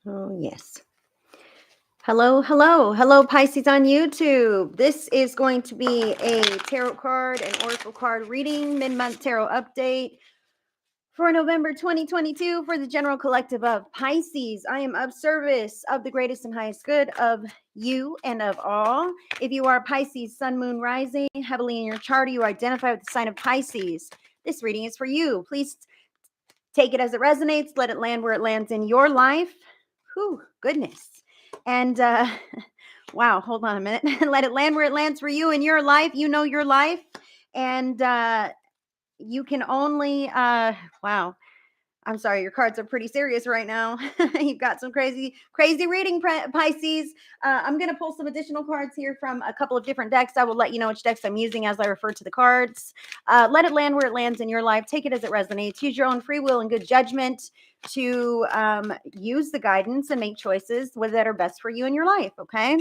Oh, yes. Hello, hello, hello, Pisces on YouTube. This is going to be a tarot card and oracle card reading, mid-month tarot update for November 2022 for the general collective of Pisces. I am of service of the greatest and highest good of you and of all. If you are Pisces, sun, moon, rising, heavily in your chart, you identify with the sign of Pisces. This reading is for you. Please take it as it resonates. Let it land where it lands in your life. Whew, goodness. And wow, hold on a minute. Let it land where it lands for you in your life. You know your life. And you can only, wow. I'm sorry, your cards are pretty serious right now. You've got some crazy reading, Pisces. I'm going to pull some additional cards here from a couple of different decks. I will let you know which decks I'm using as I refer to the cards. Let it land where it lands in your life. Take it as it resonates. Use your own free will and good judgment to use the guidance and make choices that are best for you in your life, okay?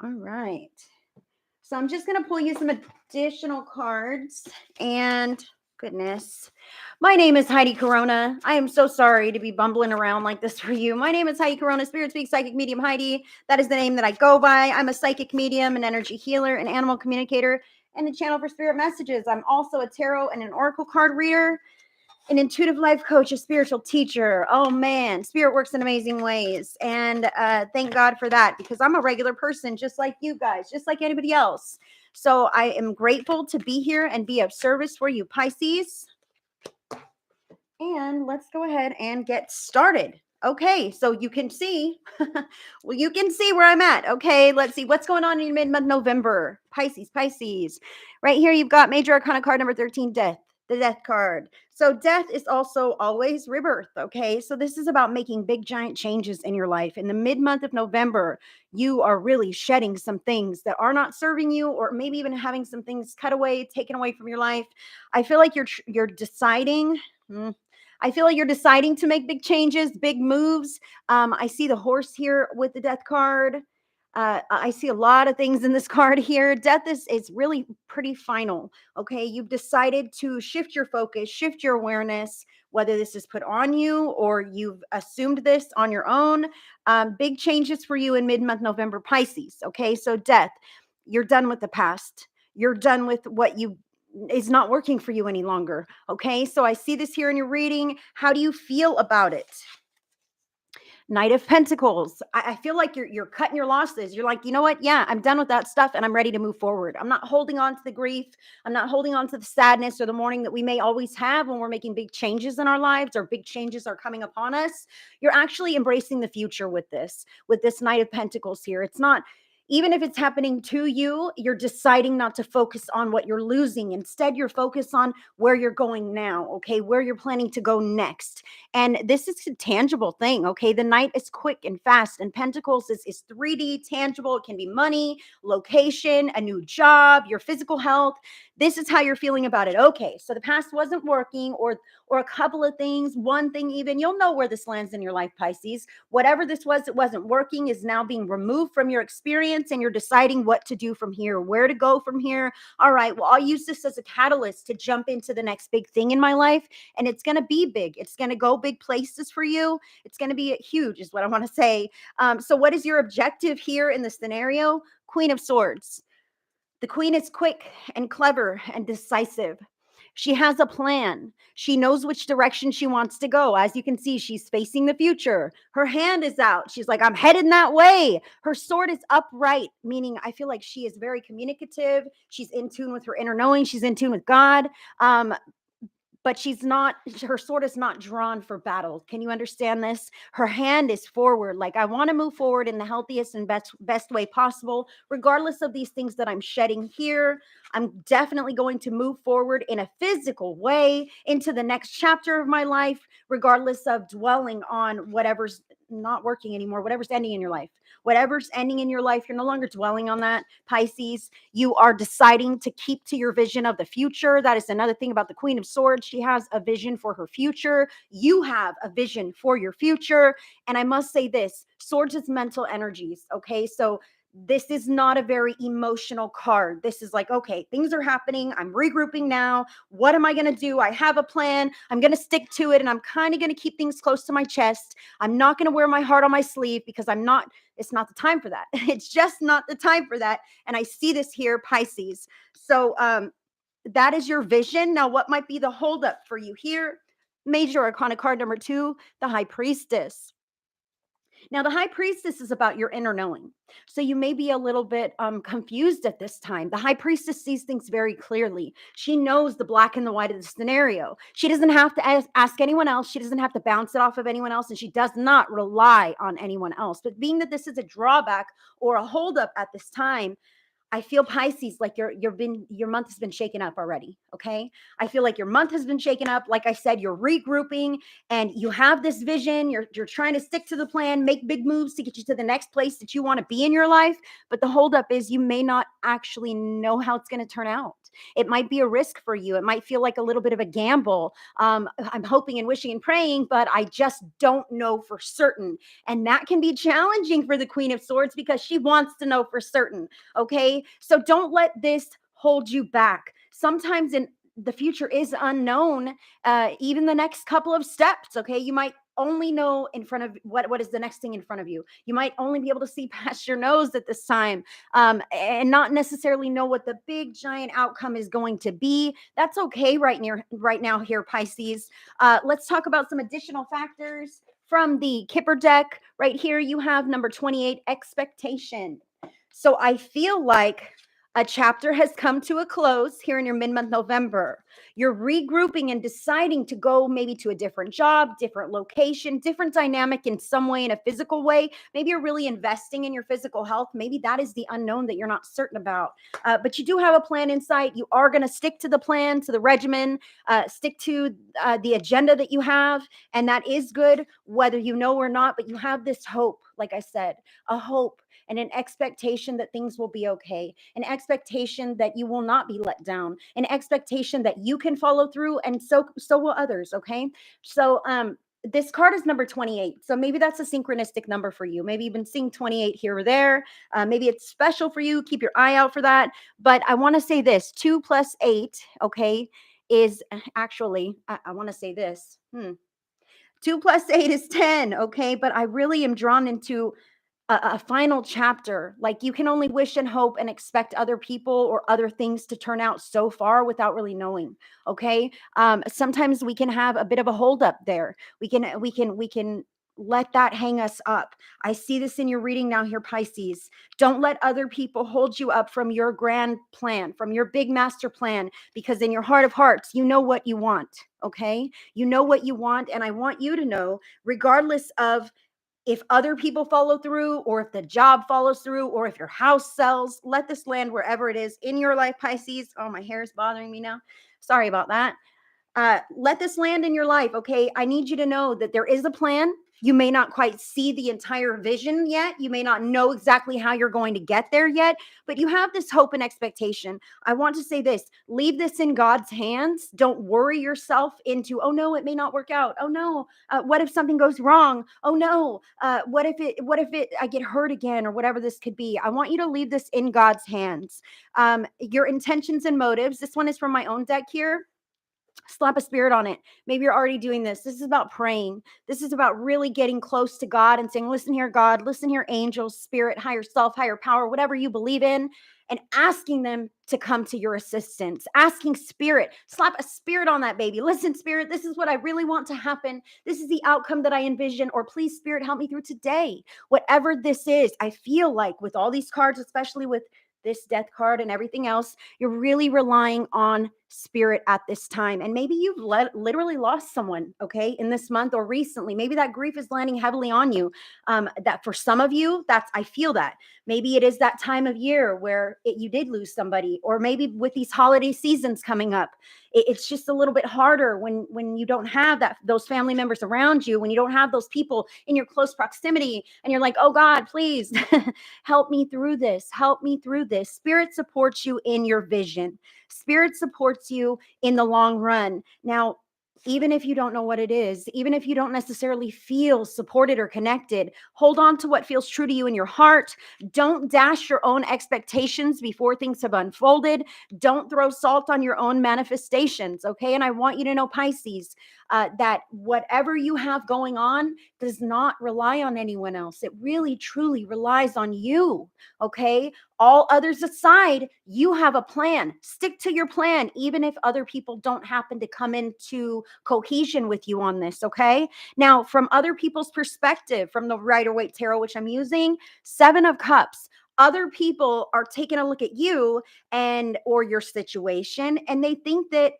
All right. So I'm just going to pull you some additional cards and goodness. My name is Heidi Corona. I am so sorry to be bumbling around like this for you. My name is Heidi Corona, Spirit Speak Psychic Medium Heidi. That is the name that I go by. I'm a psychic medium, an energy healer, an animal communicator, and a channel for spirit messages. I'm also a tarot and an oracle card reader, an intuitive life coach, a spiritual teacher. Oh man, spirit works in amazing ways. And thank God for that, because I'm a regular person just like you guys, just like anybody else. So I am grateful to be here and be of service for you, Pisces. And let's go ahead and get started. Okay, so you can see, well, you can see where I'm at. Okay, let's see what's going on in mid-month November. Pisces. Right here, you've got Major Arcana card number 13, Death, the Death card. So death is also always rebirth, okay? So this is about making big, giant changes in your life. In the mid-month of November, you are really shedding some things that are not serving you, or maybe even having some things cut away, taken away from your life. I feel like you're deciding... I feel like you're deciding to make big changes, big moves. I see the horse here with the death card. I see a lot of things in this card here. Death is really pretty final. Okay, you've decided to shift your focus, shift your awareness, whether this is put on you or you've assumed this on your own. Big changes for you in mid-month November, Pisces. Okay, so death, you're done with the past. You're done with what you is not working for you any longer. Okay, so I see this here in your reading. How do you feel about it? Knight of Pentacles. I feel like you're cutting your losses. You're like, you know what? Yeah, I'm done with that stuff and I'm ready to move forward. I'm not holding on to the grief. I'm not holding on to the sadness or the mourning that we may always have when we're making big changes in our lives or big changes are coming upon us. You're actually embracing the future with this Knight of Pentacles here. It's not, even if it's happening to you, you're deciding not to focus on what you're losing. Instead, you're focused on where you're going now, okay, where you're planning to go next. And this is a tangible thing, okay? The Knight is quick and fast, and Pentacles is 3D, tangible. It can be money, location, a new job, your physical health. This is how you're feeling about it. Okay, so the past wasn't working, or a couple of things, one thing even. You'll know where this lands in your life, Pisces. Whatever this was, it wasn't working, is now being removed from your experience, and you're deciding what to do from here, where to go from here. All right, well, I'll use this as a catalyst to jump into the next big thing in my life, and it's going to be big. It's going to go big places for you. It's going to be huge, is what I want to say. So what is your objective here in the scenario? Queen of Swords. The queen is quick and clever and decisive. She has a plan. She knows which direction she wants to go. As you can see, she's facing the future. Her hand is out. She's like, I'm headed that way. Her sword is upright, meaning I feel like she is very communicative. She's in tune with her inner knowing. She's in tune with God. But she's not, her sword is not drawn for battle. Can you understand this? Her hand is forward. Like, I want to move forward in the healthiest and best way possible, regardless of these things that I'm shedding here. I'm definitely going to move forward in a physical way into the next chapter of my life, regardless of dwelling on whatever's not working anymore, whatever's ending in your life. Whatever's ending in your life, you're no longer dwelling on that, Pisces. You are deciding to keep to your vision of the future. That is another thing about the Queen of Swords. She has a vision for her future. You have a vision for your future. And I must say this, swords is mental energies, okay? So This is not a very emotional card. This is like, okay, things are happening. I'm regrouping now. What am I going to do? I have a plan. I'm going to stick to it. And I'm kind of going to keep things close to my chest. I'm not going to wear my heart on my sleeve because it's not the time for that. It's just not the time for that. And I see this here, Pisces. So that is your vision. Now, what might be the holdup for you here? Major Arcana card number 2, the High Priestess. Now, the High Priestess is about your inner knowing. So you may be a little bit confused at this time. The High Priestess sees things very clearly. She knows the black and the white of the scenario. She doesn't have to ask anyone else. She doesn't have to bounce it off of anyone else. And she does not rely on anyone else. But being that this is a drawback or a holdup at this time, I feel Pisces like your month has been shaken up already. Okay. I feel like your month has been shaken up. Like I said, you're regrouping and you have this vision. You're trying to stick to the plan, make big moves to get you to the next place that you want to be in your life. But the holdup is you may not actually know how it's going to turn out. It might be a risk for you. It might feel like a little bit of a gamble. I'm hoping and wishing and praying, but I just don't know for certain. And that can be challenging for the Queen of Swords because she wants to know for certain. Okay. So don't let this hold you back. Sometimes in the future is unknown, even the next couple of steps. Okay. You might only know in front of what is the next thing in front of you. You might only be able to see past your nose at this time, and not necessarily know what the big giant outcome is going to be. That's okay right now here, Pisces. Let's talk about some additional factors from the Kipper deck. Right here, you have number 28, expectation. So I feel like a chapter has come to a close here in your mid-month November. You're regrouping and deciding to go maybe to a different job, different location, different dynamic in some way, in a physical way. Maybe you're really investing in your physical health. Maybe that is the unknown that you're not certain about. But you do have a plan in sight. You are going to stick to the plan, to the regimen, stick to the agenda that you have. And that is good, whether you know or not. But you have this hope, like I said, a hope and an expectation that things will be okay, an expectation that you will not be let down, an expectation that you can follow through, and so will others. Okay, so this card is number 28. So maybe that's a synchronistic number for you. Maybe you've been seeing 28 here or there. Maybe it's special for you. Keep your eye out for that. But I want to say this: 2 plus 8, okay, is actually I want to say this. 2 plus 8 is 10. Okay, but I really am drawn into a final chapter. Like you can only wish and hope and expect other people or other things to turn out so far without really knowing. Okay. Sometimes we can have a bit of a holdup there. We can let that hang us up. I see this in your reading now here, Pisces. Don't let other people hold you up from your grand plan, from your big master plan, because in your heart of hearts, you know what you want. Okay. You know what you want. And I want you to know, regardless of if other people follow through or if the job follows through or if your house sells, let this land wherever it is in your life, Pisces. Oh, my hair is bothering me now. Sorry about that. Let this land in your life. Okay. I need you to know that there is a plan. You may not quite see the entire vision yet. You may not know exactly how you're going to get there yet, but you have this hope and expectation. I want to say this: leave this in God's hands. Don't worry yourself into, oh no, it may not work out. Oh no, what if something goes wrong? Oh no, what if it, I get hurt again, or whatever this could be. I want you to leave this in God's hands. Your intentions and motives. This one is from my own deck here. Slap a spirit on it. Maybe you're already doing this. This is about praying. This is about really getting close to God and saying, listen here, God, listen here, angels, spirit, higher self, higher power, whatever you believe in, and asking them to come to your assistance. Asking spirit, slap a spirit on that baby. Listen, spirit, this is what I really want to happen. This is the outcome that I envision. Or please, spirit, help me through today. Whatever this is, I feel like with all these cards, especially with this death card and everything else, you're really relying on spirit at this time. And maybe you've literally lost someone, okay, in this month or recently. Maybe that grief is landing heavily on you. That for some of you, I feel that. Maybe it is that time of year where you did lose somebody, or maybe with these holiday seasons coming up, it's just a little bit harder when you don't have those family members around you, when you don't have those people in your close proximity, and you're like, oh God, please help me through this. Help me through this. Spirit supports you in your vision. Spirit supports you in the long run. Now, Even if you don't know what it is, even if you don't necessarily feel supported or connected, hold on to what feels true to you in your heart. Don't dash your own expectations before things have unfolded. Don't throw salt on your own manifestations, okay? And I want you to know, Pisces, that whatever you have going on does not rely on anyone else. It really, truly relies on you, okay? All others aside, you have a plan. Stick to your plan, even if other people don't happen to come into cohesion with you on this, okay? Now, from other people's perspective, from the Rider-Waite Tarot, which I'm using, Seven of Cups, other people are taking a look at you and or your situation, and they think that,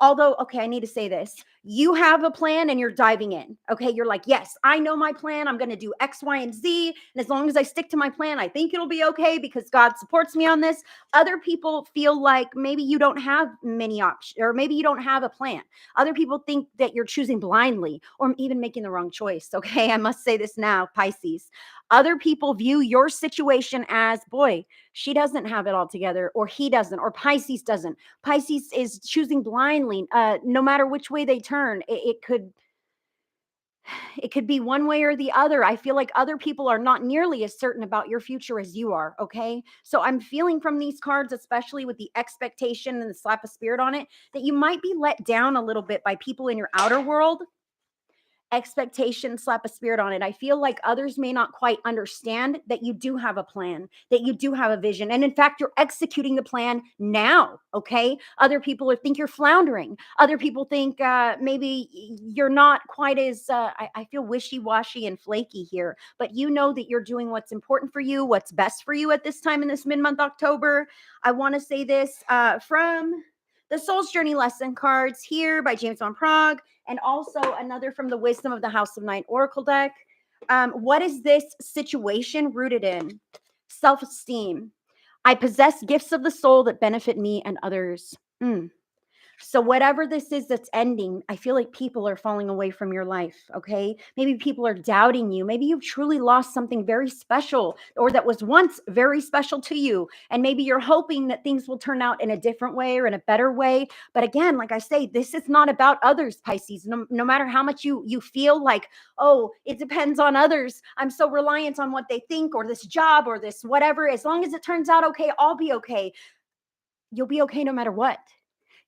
although, okay, I need to say this. You have a plan and you're diving in. Okay. You're like, yes, I know my plan. I'm going to do X, Y, and Z. And as long as I stick to my plan, I think it'll be okay because God supports me on this. Other people feel like maybe you don't have many options, or maybe you don't have a plan. Other people think that you're choosing blindly or even making the wrong choice. Okay. I must say this now, Pisces. Other people view your situation as, boy, she doesn't have it all together, or he doesn't, or Pisces doesn't. Pisces is choosing blindly, no matter which way they turn. It could be one way or the other. I feel like other people are not nearly as certain about your future as you are. Okay. So I'm feeling from these cards, especially with the expectation and the slap of spirit on it, that you might be let down a little bit by people in your outer world. Expectation, slap a spirit on it. I feel like others may not quite understand that you do have a plan, that you do have a vision. And in fact, you're executing the plan now. Okay. Other people think you're floundering. Other people think maybe you're not quite as, I feel wishy washy and flaky here, but you know that you're doing what's important for you, what's best for you at this time in this mid month October. I want to say this from the Soul's Journey lesson cards here by James Van Prague, and also another from the Wisdom of the House of Nine Oracle deck. What is this situation rooted in? Self-esteem. I possess gifts of the soul that benefit me and others. So whatever this is that's ending, I feel like people are falling away from your life, okay? Maybe people are doubting you. Maybe you've truly lost something very special, or that was once very special to you. And maybe you're hoping that things will turn out in a different way or in a better way. But again, like I say, this is not about others, Pisces. No matter how much you feel like, oh, it depends on others. I'm so reliant on what they think, or this job, or this whatever. As long as it turns out okay, I'll be okay. You'll be okay no matter what.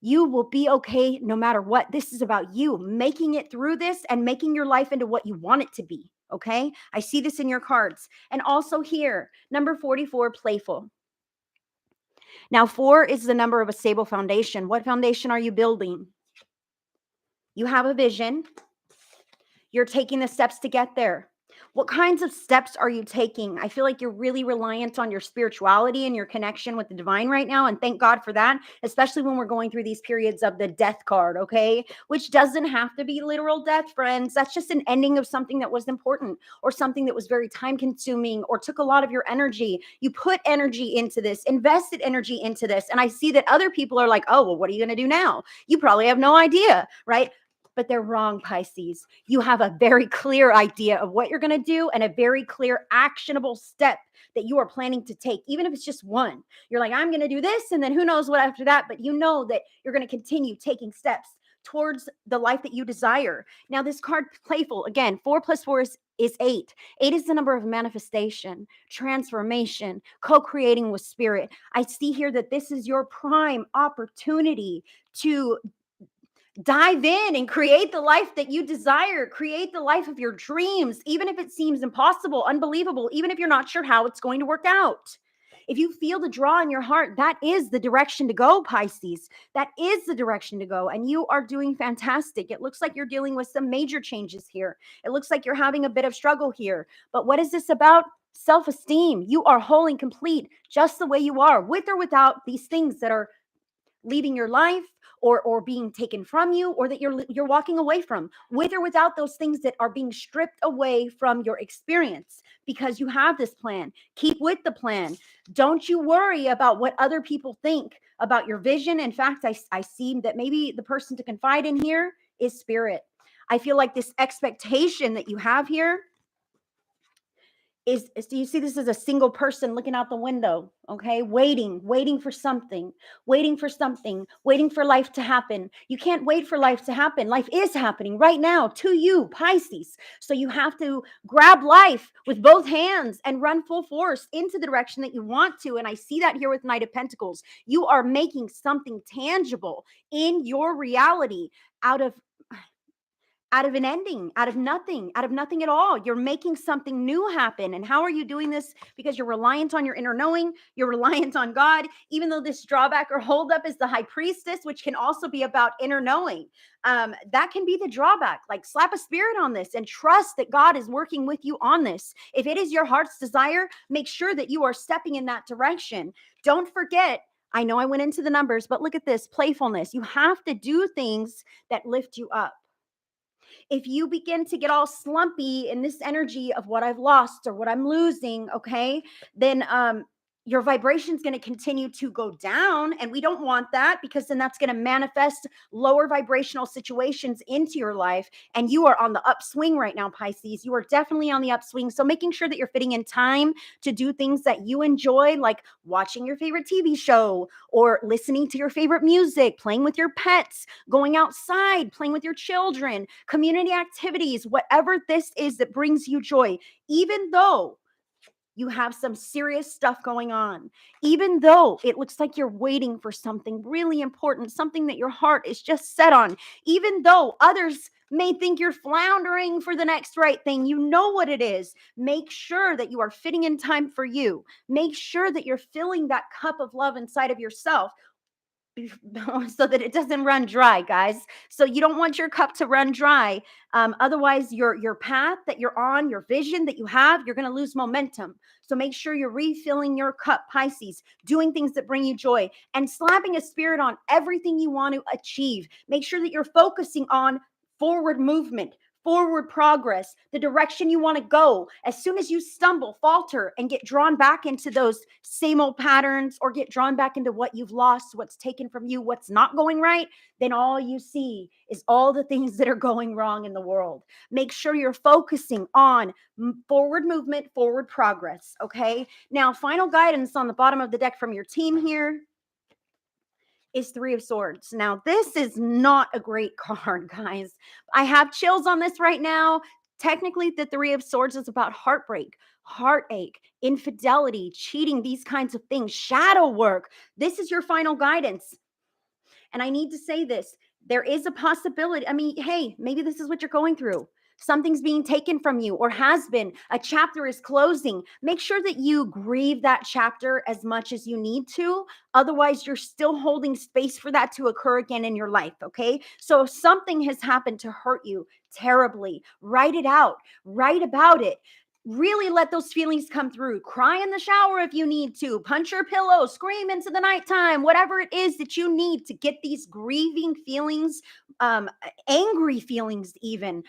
You will be okay no matter what. This is about you making it through this and making your life into what you want it to be. Okay. I see this in your cards. And also here, number 44, playful. Now, 4 is the number of a stable foundation. What foundation are you building? You have a vision. You're taking the steps to get there. What kinds of steps are you taking? I feel like you're really reliant on your spirituality and your connection with the divine right now. And thank God for that, especially when we're going through these periods of the death card, okay? Which doesn't have to be literal death, friends. That's just an ending of something that was important, or something that was very time consuming, or took a lot of your energy. You put energy into this, invested energy into this. And I see that other people are like, oh, well, what are you going to do now? You probably have no idea, right? But they're wrong, Pisces. You have a very clear idea of what you're going to do, and a very clear actionable step that you are planning to take, even if it's just one. You're like, I'm going to do this, and then who knows what after that, but you know that you're going to continue taking steps towards the life that you desire. Now, this card, playful, again, 4 plus 4 is 8. 8 is the number of manifestation, transformation, co-creating with spirit. I see here that this is your prime opportunity to dive in and create the life that you desire, create the life of your dreams, even if it seems impossible, unbelievable, even if you're not sure how it's going to work out. If you feel the draw in your heart, that is the direction to go, Pisces. That is the direction to go. And you are doing fantastic. It looks like you're dealing with some major changes here. It looks like you're having a bit of struggle here. But what is this about? Self-esteem. You are whole and complete just the way you are, with or without these things that are leaving your life, or being taken from you, or that you're walking away from, with or without those things that are being stripped away from your experience, because you have this plan. Keep with the plan. Don't you worry about what other people think about your vision. In fact, I see that maybe the person to confide in here is spirit. I feel like this expectation that you have here do you see this as a single person looking out the window, okay? Waiting for something, waiting for life to happen. You can't wait for life to happen. Life is happening right now to you, Pisces. So you have to grab life with both hands and run full force into the direction that you want to. And I see that here with Knight of Pentacles. You are making something tangible in your reality out of an ending, out of nothing at all. You're making something new happen. And how are you doing this? Because you're reliant on your inner knowing, you're reliant on God, even though this drawback or holdup is the high priestess, which can also be about inner knowing. That can be the drawback. Like, slap a spirit on this and trust that God is working with you on this. If it is your heart's desire, make sure that you are stepping in that direction. Don't forget, I know I went into the numbers, but look at this playfulness. You have to do things that lift you up. If you begin to get all slumpy in this energy of what I've lost or what I'm losing, okay, then your vibration is going to continue to go down. And we don't want that, because then that's going to manifest lower vibrational situations into your life. And you are on the upswing right now, Pisces. You are definitely on the upswing. So making sure that you're fitting in time to do things that you enjoy, like watching your favorite TV show or listening to your favorite music, playing with your pets, going outside, playing with your children, community activities, whatever this is that brings you joy, even though you have some serious stuff going on, even though it looks like you're waiting for something really important, something that your heart is just set on, even though others may think you're floundering for the next right thing. You know what it is. Make sure that you are fitting in time for you. Make sure that you're filling that cup of love inside of yourself so that it doesn't run dry, guys. So you don't want your cup to run dry. Otherwise, your path that you're on, your vision that you have, you're going to lose momentum. So make sure you're refilling your cup, Pisces, doing things that bring you joy, and slapping a spirit on everything you want to achieve. Make sure that you're focusing on forward movement, forward progress, the direction you want to go. As soon as you stumble, falter, and get drawn back into those same old patterns, or get drawn back into what you've lost, what's taken from you, what's not going right, then all you see is all the things that are going wrong in the world. Make sure you're focusing on forward movement, forward progress. Okay. Now, final guidance on the bottom of the deck from your team here is Three of Swords. Now, this is not a great card, guys. I have chills on this right now. Technically, the Three of Swords is about heartbreak, heartache, infidelity, cheating, these kinds of things, shadow work. This is your final guidance. And I need to say this. There is a possibility. I mean, hey, maybe this is what you're going through. Something's being taken from you, or has been. A chapter is closing. Make sure that you grieve that chapter as much as you need to. Otherwise, you're still holding space for that to occur again in your life. Okay. So if something has happened to hurt you terribly, write it out, write about it. Really let those feelings come through. Cry in the shower if you need to. Punch your pillow, scream into the nighttime, whatever it is that you need to get these grieving feelings, um, angry feelings, even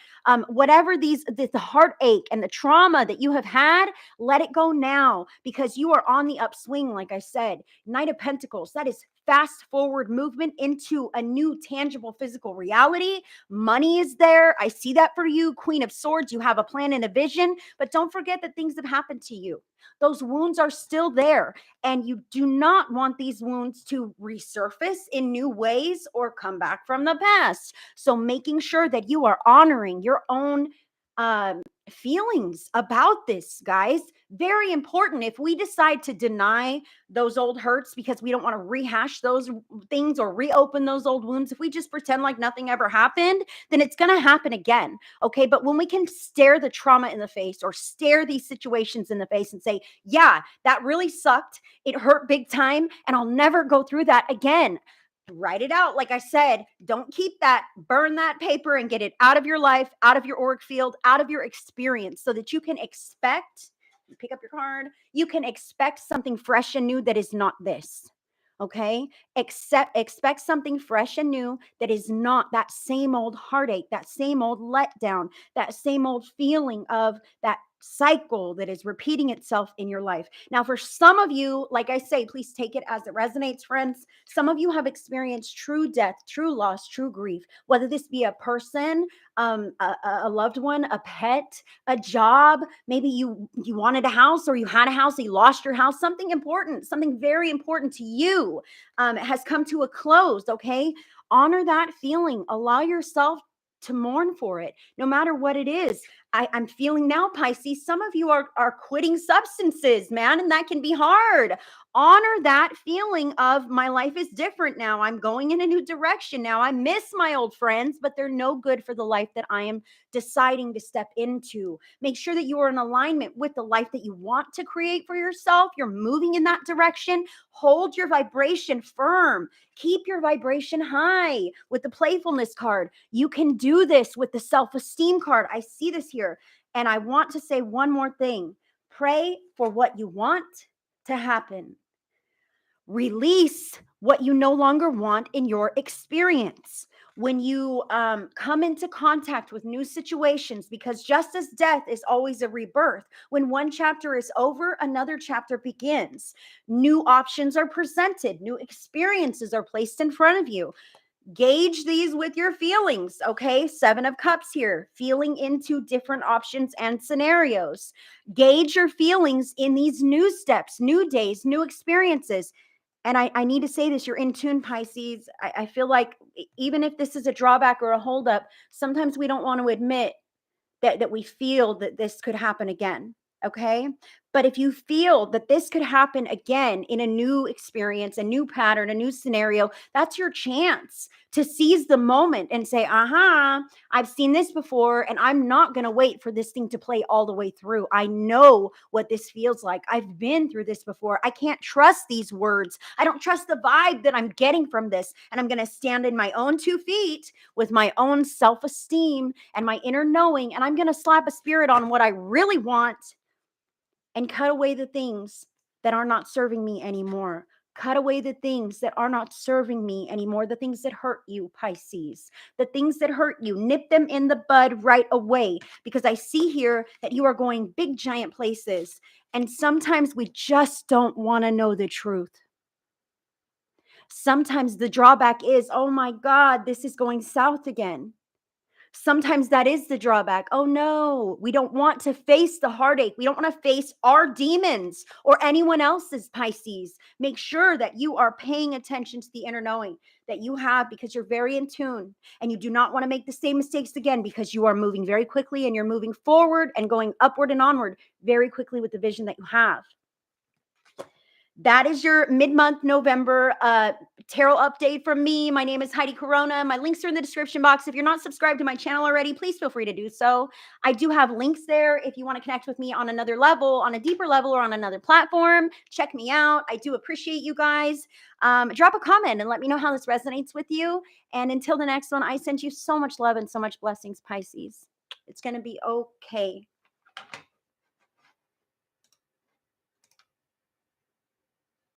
whatever the heartache and the trauma that you have had, let it go now, because you are on the upswing. Like I said, Knight of Pentacles, that is fast forward movement into a new tangible physical reality. Money is there. I see that for you. Queen of Swords, you have a plan and a vision, but don't forget that things have happened to you. Those wounds are still there, and you do not want these wounds to resurface in new ways or come back from the past. So making sure that you are honoring your own feelings about this, guys, very important. If we decide to deny those old hurts because we don't want to rehash those things or reopen those old wounds, if we just pretend like nothing ever happened, then it's going to happen again. Okay. But when we can stare the trauma in the face, or stare these situations in the face and say, yeah, that really sucked. It hurt big time, and I'll never go through that again. Write it out. Like I said, don't keep that, burn that paper and get it out of your life, out of your auric field, out of your experience, so that you can expect, pick up your card, you can expect something fresh and new that is not this. Okay. Expect something fresh and new that is not that same old heartache, that same old letdown, that same old feeling of that cycle that is repeating itself in your life. Now, for some of you, like I say, please take it as it resonates, friends. Some of you have experienced true death, true loss, true grief, whether this be a person, a loved one, a pet, a job. Maybe you wanted a house, or you had a house, and you lost your house. Something important, something very important to you has come to a close. Okay, honor that feeling. Allow yourself to mourn for it, no matter what it is. I'm feeling now, Pisces, some of you are quitting substances, man, and that can be hard. Honor that feeling of, my life is different now. I'm going in a new direction now. I miss my old friends, but they're no good for the life that I am deciding to step into. Make sure that you are in alignment with the life that you want to create for yourself. You're moving in that direction. Hold your vibration firm. Keep your vibration high with the playfulness card. You can do this with the self-esteem card. I see this here. And I want to say one more thing. Pray for what you want to happen. Release what you no longer want in your experience. When you come into contact with new situations, because just as death is always a rebirth, when one chapter is over, another chapter begins. New options are presented, new experiences are placed in front of you. Gauge these with your feelings, okay? 7 of Cups here, feeling into different options and scenarios. Gauge your feelings in these new steps, new days, new experiences. And I need to say this, you're in tune, Pisces. I feel like even if this is a drawback or a holdup, sometimes we don't want to admit that we feel that this could happen again. Okay. But if you feel that this could happen again in a new experience, a new pattern, a new scenario, that's your chance to seize the moment and say, I've seen this before, and I'm not going to wait for this thing to play all the way through. I know what this feels like. I've been through this before. I can't trust these words. I don't trust the vibe that I'm getting from this. And I'm going to stand in my own 2 feet with my own self-esteem and my inner knowing. And I'm going to slap a spirit on what I really want and cut away the things that are not serving me anymore. Cut away the things that are not serving me anymore, the things that hurt you, Pisces, the things that hurt you. Nip them in the bud right away, because I see here that you are going big, giant places. And sometimes we just don't want to know the truth. Sometimes the drawback is, oh my God, this is going south again. Sometimes that is the drawback. Oh no, we don't want to face the heartache. We don't want to face our demons or anyone else's, Pisces. Make sure that you are paying attention to the inner knowing that you have, because you're very in tune, and you do not want to make the same mistakes again, because you are moving very quickly and you're moving forward and going upward and onward very quickly with the vision that you have. That is your mid-month November tarot update from me. My name is Heidi Corona. My links are in the description box. If you're not subscribed to my channel already, please feel free to do so. I do have links there if you want to connect with me on another level, on a deeper level, or on another platform. Check me out. I do appreciate you guys. Drop a comment and let me know how this resonates with you. And until the next one, I send you so much love and so much blessings, Pisces. It's going to be okay.